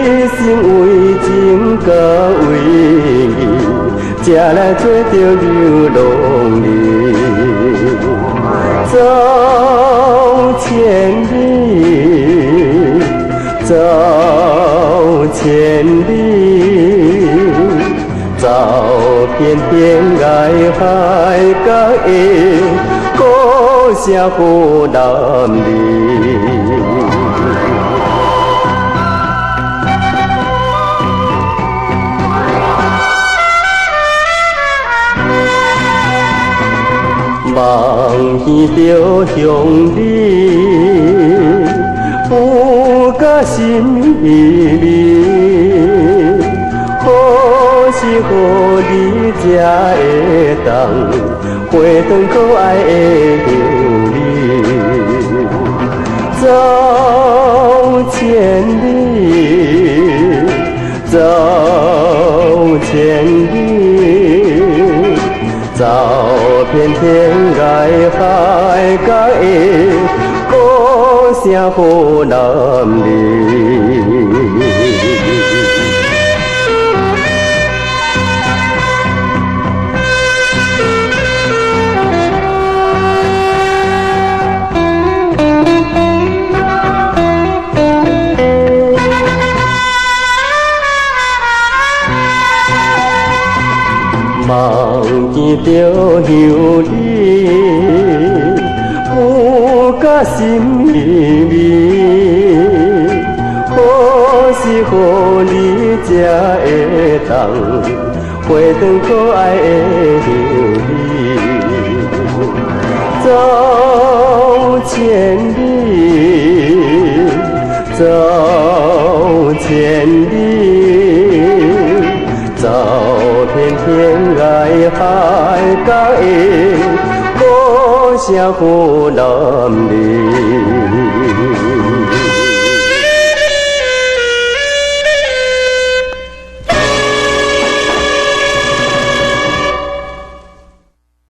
生为情甲为义，才来做着流浪儿。走千里，走千里，走遍天涯海角的故乡湖南里。望见着乡里，有甲心意味，好是予你才会当回转可爱的乡里。走千里，走千里，走遍天涯海角的故乡湖南里。望见着乡里，有甲心意味，好是予你才会当回转可爱的乡里。走千里，走千里，走遍天涯海角的故乡湖南里。